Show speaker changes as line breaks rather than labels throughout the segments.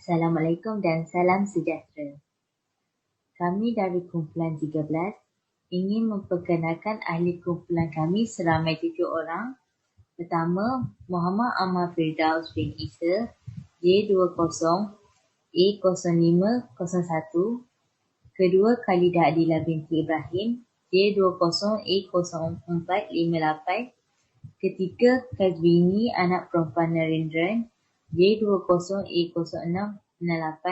Assalamualaikum dan salam sejahtera. Kami dari kumpulan 13 ingin memperkenalkan ahli kumpulan kami seramai 7 orang. Pertama, Muhammad Ammar Firdaus bin Isa, J20A0501. Kedua, Khalidah Adila binti Ibrahim, J20A0458. Ketiga, Kazwini anak perempuan Narendran, J20A0668.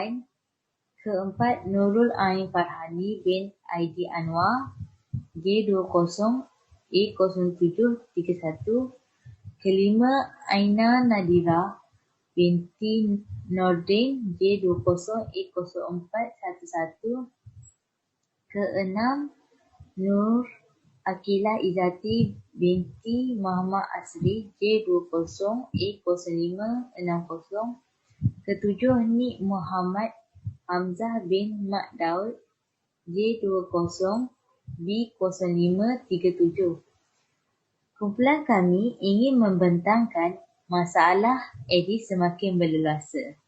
Keempat, Nurul Ain Farhani bin Aidi Anwar, J20A0731. Kelima, Aina Nadira binti Nordin, J20A0411. Keenam, Nur Akilah Izzati binti Muhammad Asri, J20A0560. Ketujuh, Nik Muhammad Hamzah bin Mak Daud, J20B0537. Kumpulan kami ingin membentangkan masalah AIDS semakin berleluasa.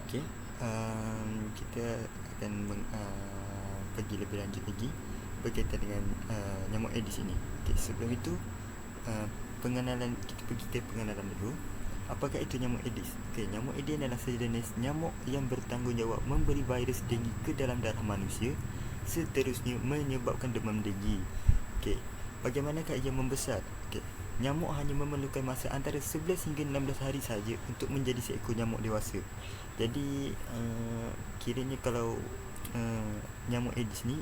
Okey, kita akan pergi lebih lanjut lagi berkaitan dengan nyamuk Aedes ini. Okey, sebelum itu kita pergi ke pengenalan dulu. Apakah itu nyamuk Aedes? Okey, nyamuk Aedes adalah sejenis nyamuk yang bertanggungjawab memberi virus denggi ke dalam darah manusia, seterusnya menyebabkan demam denggi. Okey, bagaimanakah ia membesar? Okey, nyamuk hanya memerlukan masa antara 11 hingga 16 hari sahaja untuk menjadi seekor nyamuk dewasa. Jadi kiranya kalau nyamuk Aedes ni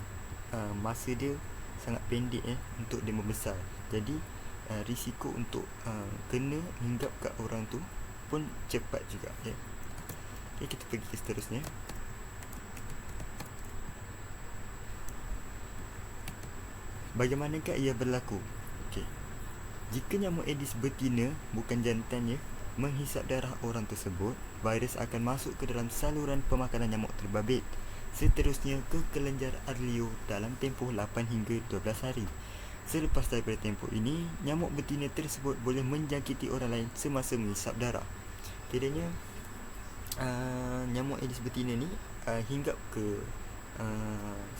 masa dia sangat pendek untuk dia membesar. Jadi risiko untuk kena hinggap kat orang tu pun cepat juga. Okay, kita pergi ke seterusnya. Bagaimanakah ia berlaku? Okay. Jika nyamuk Aedes betina, bukan jantannya, menghisap darah orang tersebut, virus akan masuk ke dalam saluran pemakanan nyamuk terbabit, seterusnya ke kelenjar arlio dalam tempoh 8 hingga 12 hari. Selepas daripada tempoh ini, nyamuk betina tersebut boleh menjangkiti orang lain semasa menghisap darah. Kiranya nyamuk Aedes betina ni hinggap ke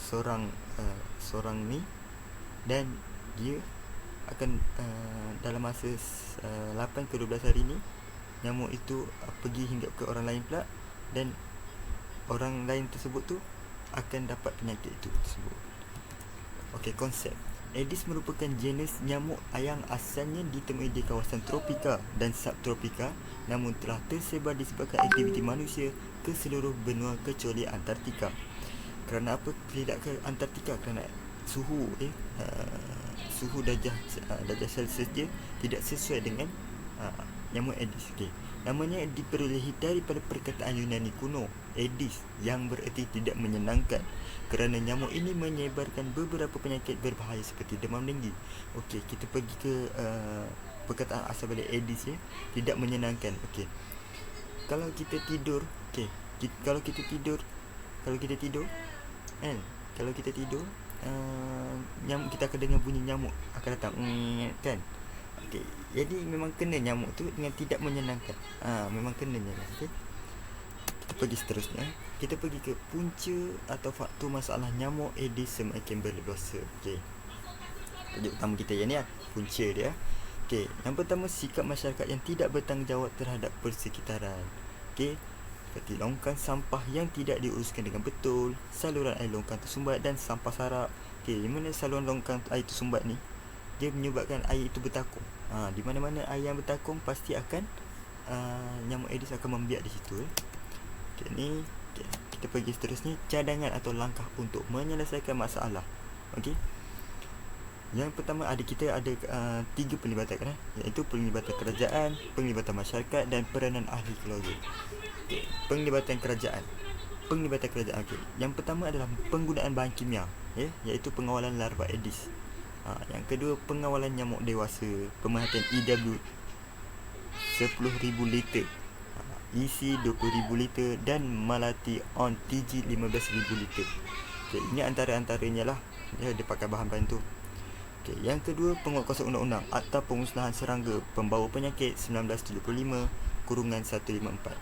seorang ni, dan dia akan dalam masa 8 ke 12 hari ni, nyamuk itu pergi hinggap ke orang lain pula, dan orang lain tersebut tu akan dapat penyakit itu tersebut. Okey, konsep Aedes merupakan jenis nyamuk yang asalnya ditemui di kawasan tropika dan subtropika, namun telah tersebar disebabkan aktiviti manusia ke seluruh benua kecuali Antartika. Kerana apa tidak ke Antartika? Kerana suhu suhu darjah Celsius dia tidak sesuai dengan nyamuk Aedes. Okay. Namanya diperolehi daripada perkataan Yunani kuno Aedes, yang bererti tidak menyenangkan, kerana nyamuk ini menyebarkan beberapa penyakit berbahaya seperti demam denggi. Okey, kita pergi ke perkataan asal balik Aedes tidak menyenangkan. Okey, kalau kita tidur, kalau kita tidur nyamuk, kita akan dengar bunyi nyamuk akan datang kan. Okey, jadi memang kena nyamuk tu dengan tidak menyenangkan. Memang kenanya. Okey, kita pergi seterusnya. Kita pergi ke punca atau faktor masalah nyamuk Aedes semakin berleluasa. Okey, tajuk utama kita yang ni punca dia. Okey, yang pertama, sikap masyarakat yang tidak bertanggungjawab terhadap persekitaran. Okey, seperti longkang sampah yang tidak diuruskan dengan betul, saluran air longkang tersumbat dan sampah sarap. Okey, di mana saluran longkang air tersumbat ni, dia menyebabkan air itu bertakung. Di mana-mana air yang bertakung, pasti akan nyamuk Aedes akan membiak di situ. Okey, ni kita pergi seterusnya, cadangan atau langkah untuk menyelesaikan masalah. Okey, yang pertama kita ada 3 pelibatan iaitu pelibatan kerajaan, pelibatan masyarakat dan peranan ahli keluarga. Okay. Pelibatan kerajaan. Okey. Yang pertama adalah penggunaan bahan kimia, iaitu pengawalan larva Aedes. Yang kedua, pengawalan nyamuk dewasa, pemerhatian EW 10,000 liter, EC 20,000 liter dan Malati on TG 15,000 liter. Okay, ini antara-antaranya lah dia pakai bahan-bahan tu. Okay, yang kedua, penguatkuasaan undang-undang Akta Pemusnahan Serangga Pembawa Penyakit 1975 /154.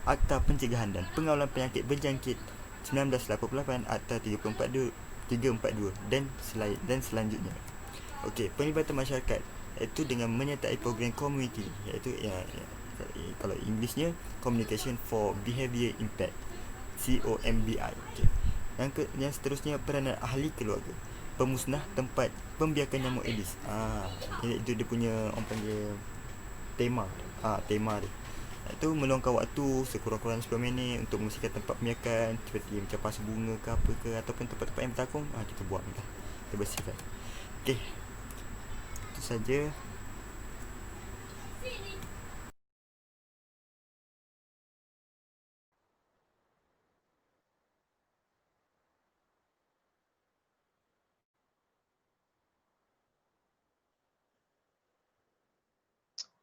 Akta Pencegahan dan Pengawalan Penyakit Berjangkit 1988 Akta 342 dan selanjutnya. Okey, penglibatan masyarakat iaitu dengan menyertai program komuniti iaitu kalau Englishnya Communication for Behaviour Impact, COMBI. Okey. Yang seterusnya peranan ahli keluarga, pemusnah tempat pembiakan nyamuk Aedes. Itu dia punya orang panggil tema. Tema dia. Itu meluangkan waktu sekurang-kurangnya 10 minit untuk membersihkan tempat pembiakan seperti macam pasu bunga ke apa ke ataupun tempat-tempat yang bertakung. Kita buang dah. Kita bersihkan. Okey. Itu saja.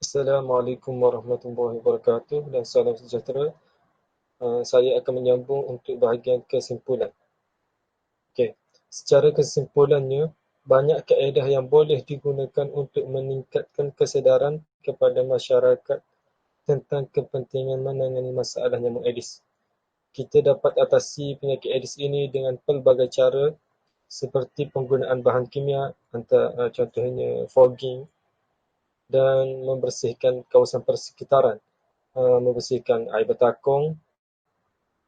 Assalamualaikum warahmatullahi wabarakatuh dan salam sejahtera. Saya akan menyambung untuk bahagian kesimpulan. Okey, secara kesimpulannya, banyak kaedah yang boleh digunakan untuk meningkatkan kesedaran kepada masyarakat tentang kepentingan menangani masalah nyamuk Aedes. Kita dapat atasi penyakit Aedes ini dengan pelbagai cara seperti penggunaan bahan kimia, contohnya fogging, dan membersihkan kawasan persekitaran, membersihkan air bertakung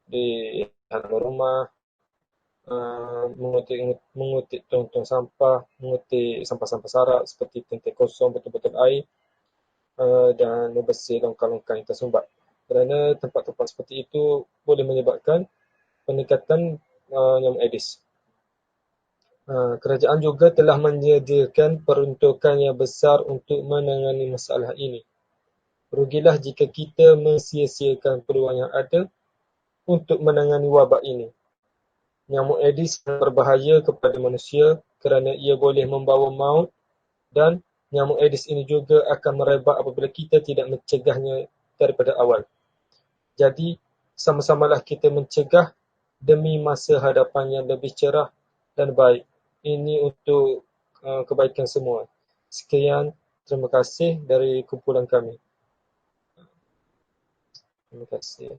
di halaman rumah, mengutip tong-tong sampah, mengutip sampah-sampah sarak seperti tentang kosong, botol-botol air, dan membersih longkang-longkang yang tersumbat. Kerana tempat-tempat seperti itu boleh menyebabkan peningkatan nyamuk Aedes. Kerajaan juga telah menyediakan peruntukan yang besar untuk menangani masalah ini. Rugilah jika kita mensia-siakan peluang yang ada untuk menangani wabak ini. Nyamuk Aedes berbahaya kepada manusia kerana ia boleh membawa maut dan nyamuk Aedes ini juga akan merebak apabila kita tidak mencegahnya daripada awal. Jadi, sama-samalah kita mencegah demi masa hadapan yang lebih cerah dan baik. Ini untuk kebaikan semua. Sekian, terima kasih dari kumpulan kami. Terima kasih.